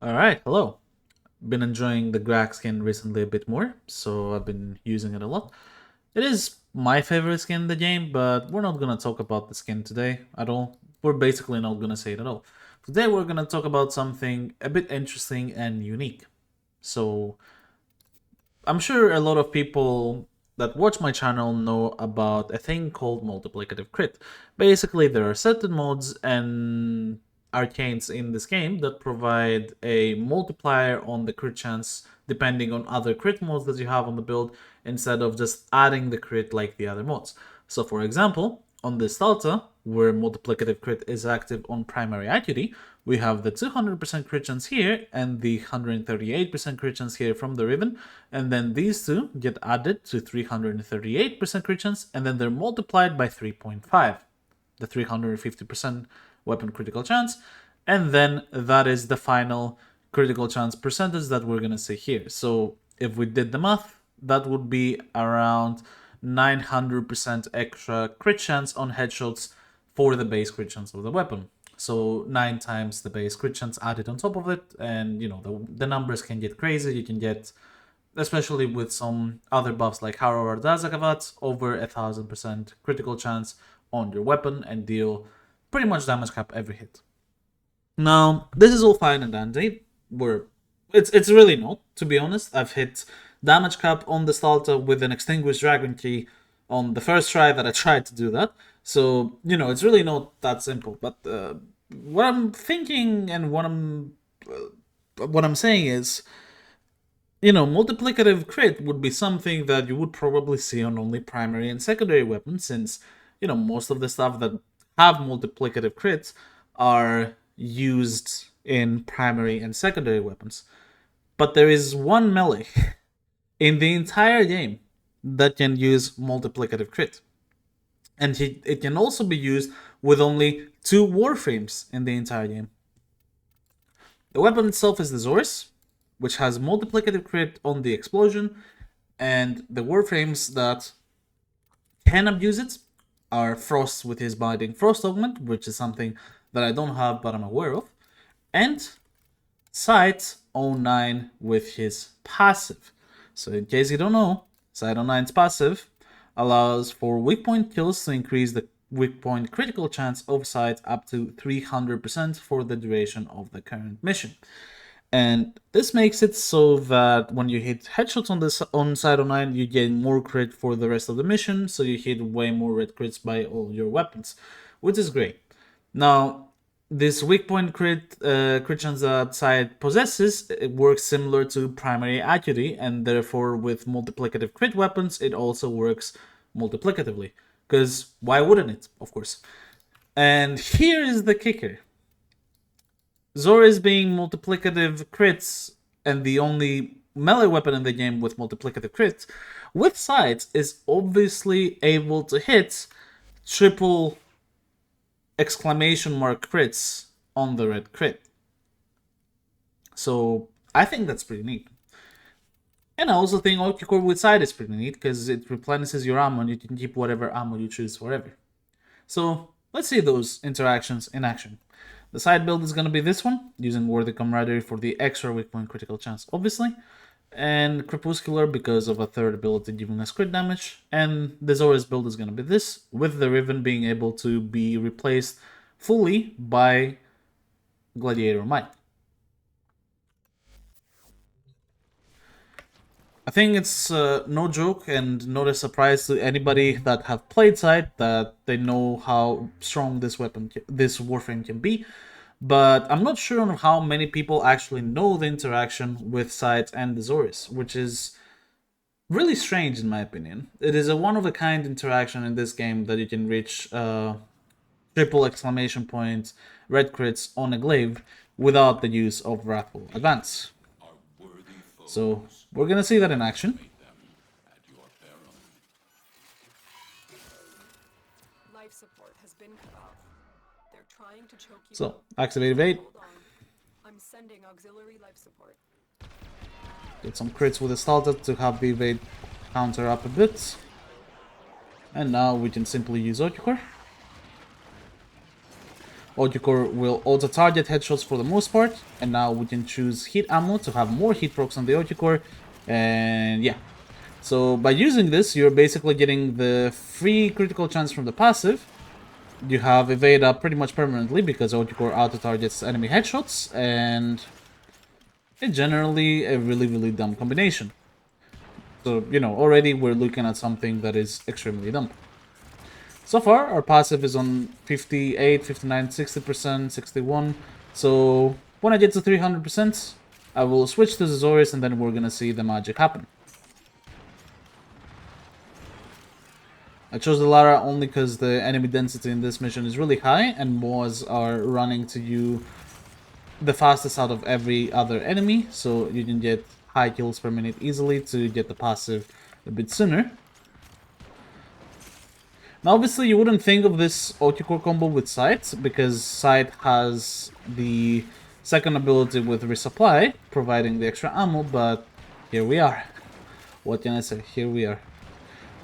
Alright, hello. Been enjoying the Grag skin recently a bit more, so I've been using it a lot. It is my favorite skin in the game, but we're not gonna talk about the skin today at all. We're basically not gonna say it at all. Today we're gonna talk about something a bit interesting and unique. So, I'm sure a lot of people that watch my channel know about a thing called Multiplicative Crit. Basically, there are certain mods and arcanes in this game that provide a multiplier on the crit chance depending on other crit mods that you have on the build instead of just adding the crit like the other mods. So for example, on this Delta, where Multiplicative Crit is active on primary IQD, we have the 200% crit chance here and the 138% crit chance here from the Riven, and then these two get added to 338% crit chance, and then they're multiplied by 3.5, the 350% weapon critical chance, and then that is the final critical chance percentage that we're gonna see here. So if we did the math, that would be around 900% extra crit chance on headshots for the base crit chance of the weapon. So 9 times the base crit chance added on top of it, and you know the numbers can get crazy. You can get, especially with some other buffs like Harrow or Dazakavat, over 1000% critical chance on your weapon and deal pretty much damage cap every hit. Now, this is all fine and dandy. It's really not, to be honest. I've hit damage cap on the Stalta with an Extinguished Dragon Key on the first try that I tried to do that. So, you know, it's really not that simple. But what I'm thinking and what I'm saying is, you know, multiplicative crit would be something that you would probably see on only primary and secondary weapons, since, you know, most of the stuff that have multiplicative crits are used in primary and secondary weapons. But there is one melee in the entire game that can use multiplicative crit. And it can also be used with only 2 warframes in the entire game. The weapon itself is the Xoris, which has multiplicative crit on the explosion, and the warframes that can abuse it are Frost with his binding Frost augment, which is something that I don't have but I'm aware of, and Cyte-09 with his passive. So in case you don't know, Cyte-09's passive allows for weak point kills to increase the weak point critical chance of Cyte up to 300% for the duration of the current mission. And this makes it so that when you hit headshots on Cyte-09, you gain more crit for the rest of the mission, so you hit way more red crits by all your weapons, which is great. Now, this weak point crit chance that Cyte possesses, it works similar to primary accuracy, and therefore with multiplicative crit weapons, it also works multiplicatively. Because why wouldn't it, of course? And here is the kicker. Xoris being multiplicative crits and the only melee weapon in the game with multiplicative crits, with Cyte is obviously able to hit triple exclamation mark crits on the red crit. So I think that's pretty neat. And I also think Okicore with Cyte is pretty neat because it replenishes your ammo and you can keep whatever ammo you choose forever. So let's see those interactions in action. The side build is going to be this one, using Worthy Camaraderie for the extra weak point critical chance, obviously, and Crepuscular because of a third ability giving us crit damage, and the Xoris build is going to be this, with the Riven being able to be replaced fully by Gladiator Might. I think it's no joke and not a surprise to anybody that have played Cyte that they know how strong this warframe can be. But I'm not sure on how many people actually know the interaction with Cyte and the Xoris, which is really strange in my opinion. It is a one-of-a-kind interaction in this game that you can reach triple exclamation points, red crits on a glaive without the use of Wrathful Advance. So we're gonna see that in action. Life support has been cut off. They're trying to choke you. So activate evade. Hold on. I'm sending auxiliary life support. Get some crits with the Stalta to have the evade counter up a bit. And now we can simply use Okicore. Ulticore will auto-target headshots for the most part, and now we can choose hit ammo to have more hit procs on the Ulticore, and yeah. So by using this, you're basically getting the free critical chance from the passive. You have evade up pretty much permanently because Ulticore auto-targets enemy headshots, and it's generally a really dumb combination. So, you know, already we're looking at something that is extremely dumb. So far, our passive is on 58, 59, 60%, 61. So when I get to 300%, I will switch to the Xoris and then we're gonna see the magic happen. I chose the Lara only because the enemy density in this mission is really high and Moas are running to you the fastest out of every other enemy, so you can get high kills per minute easily to get the passive a bit sooner. Now, obviously, you wouldn't think of this Ulti-Core combo with Cyte, because Cyte has the second ability with Resupply, providing the extra ammo, but here we are. What can I say? Here we are.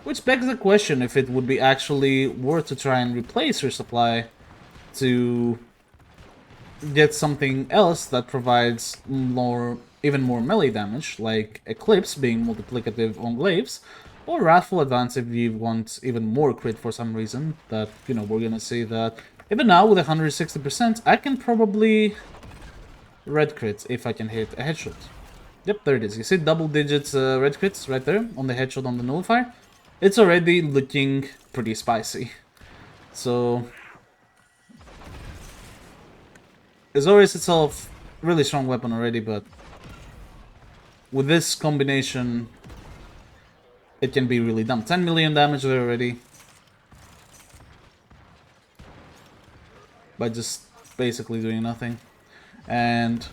Which begs the question if it would be actually worth to try and replace Resupply to get something else that provides even more melee damage, like Eclipse being multiplicative on glaives, or Wrathful Advance if you want even more crit for some reason. That, you know, we're gonna see that even now with 160%, I can probably red crit if I can hit a headshot. Yep, there it is. You see double digits red crits right there on the headshot on the nullifier. It's already looking pretty spicy. So Xoris itself, really strong weapon already, but with this combination, it can be really dumb. 10 million damage there already. By just basically doing nothing. And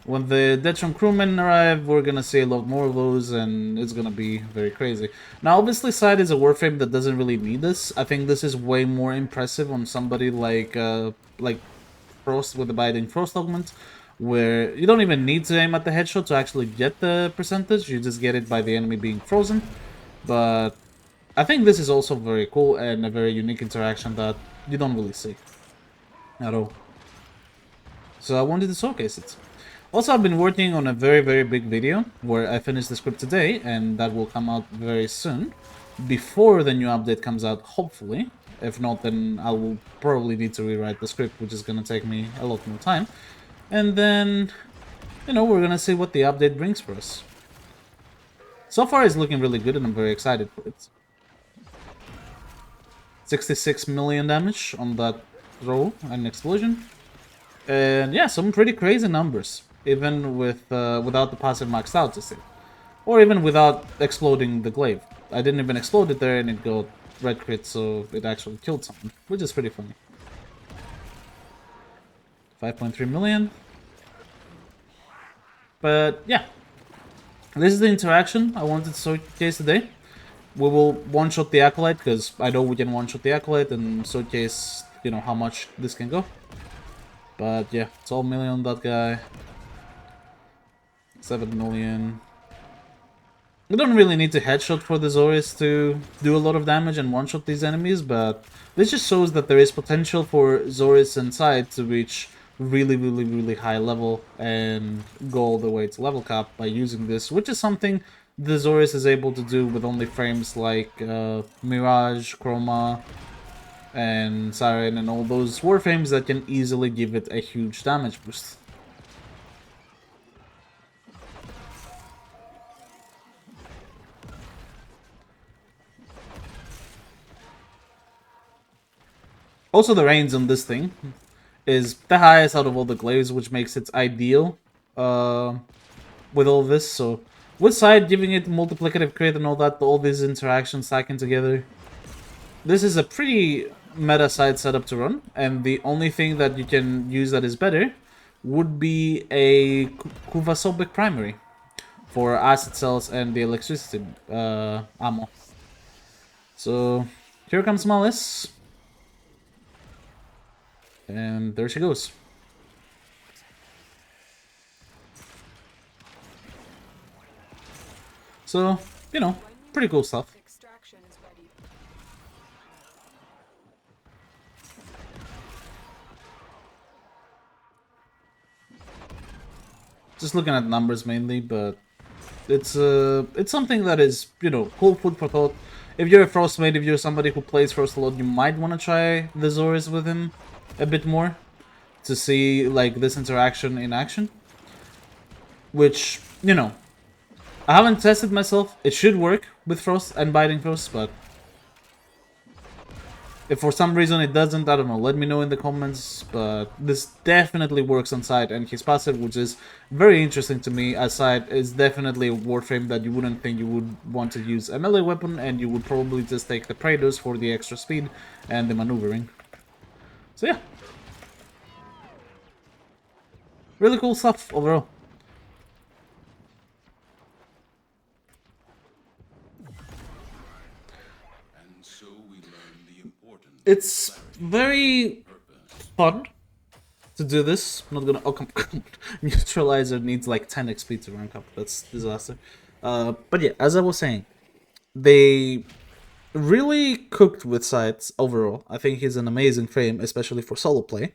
when the Detron crewmen arrive, we're gonna see a lot more of those, and it's gonna be very crazy. Now, obviously, Cyte is a warframe that doesn't really need this. I think this is way more impressive on somebody like Frost with the Biding Frost augment, where you don't even need to aim at the headshot to actually get the percentage. You just get it by the enemy being frozen. But I think this is also very cool and a very unique interaction that you don't really see at all. So I wanted to showcase it. Also, I've been working on a very big video where I finished the script today, and that will come out very soon, before the new update comes out, hopefully. If not, then I will probably need to rewrite the script, which is gonna take me a lot more time. And then, you know, we're gonna see what the update brings for us. So far, it's looking really good, and I'm very excited for it. 66 million damage on that throw and explosion. And yeah, some pretty crazy numbers, even with without the passive maxed out to say, or even without exploding the glaive. I didn't even explode it there, and it got red crit, so it actually killed someone, which is pretty funny. 5.3 million. But yeah, this is the interaction I wanted to showcase today. We will one-shot the Acolyte, because I know we can one-shot the Acolyte and showcase, you know, how much this can go. But yeah, 12 million on that guy. 7 million. We don't really need to headshot for the Xoris to do a lot of damage and one-shot these enemies, but this just shows that there is potential for Xoris and Cyte to reach really high level and go all the way to level cap by using this, which is something the Xoris is able to do with only frames like Mirage, Chroma, and Siren, and all those warframes that can easily give it a huge damage boost. Also, the range on this thing is the highest out of all the glaives, which makes it ideal with all this. So, with Cyte giving it multiplicative crit and all that, all these interactions stacking together, this is a pretty meta Cyte setup to run, and the only thing that you can use that is better would be a Kuvasobic primary for acid cells and the electricity ammo. So here comes Malice, and there she goes. So, you know, pretty cool stuff. Extraction is ready. just looking at numbers mainly, but it's something that is, you know, cool food for thought. If you're a Frostmate, if you're somebody who plays Frost a lot, you might want to try the Xoris with him a bit more to see like this interaction in action. Which, you know, I haven't tested myself. It should work with Frost and Biting Frost, but if for some reason it doesn't, I don't know, let me know in the comments, but this definitely works on Cyte, and his passive, which is very interesting to me, as Cyte is definitely a warframe that you wouldn't think you would want to use a melee weapon, and you would probably just take the Praetors for the extra speed and the maneuvering. So yeah. Really cool stuff overall. It's very fun to do this. I'm not gonna. Oh, come on. Neutralizer needs like 10 XP to rank up. That's disaster. But yeah, as I was saying, they really cooked with Cyte overall. I think he's an amazing frame, especially for solo play.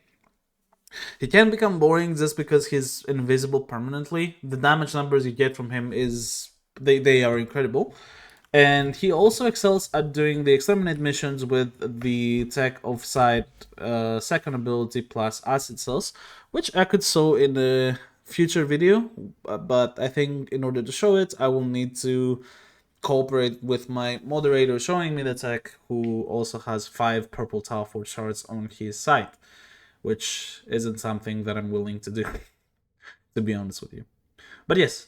He can become boring just because he's invisible permanently. The damage numbers you get from him is they are incredible. And he also excels at doing the exterminate missions with the tech of Cyte second ability plus acid cells, which I could show in a future video, but I think in order to show it, I will need to cooperate with my moderator showing me the tech, who also has 5 purple tile for shards on his Cyte, which isn't something that I'm willing to do, to be honest with you. But yes,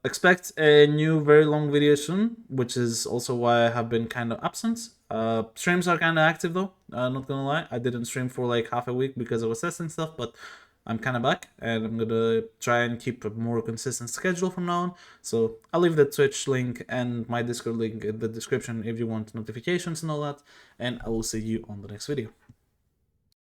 expect a new very long video soon, which is also why I have been kind of absent. Streams are kind of active though, not gonna lie. I didn't stream for like half a week because I was testing stuff, but I'm kind of back, and I'm gonna try and keep a more consistent schedule from now on. So I'll leave the Twitch link and my Discord link in the description if you want notifications and all that, and I will see you on the next video.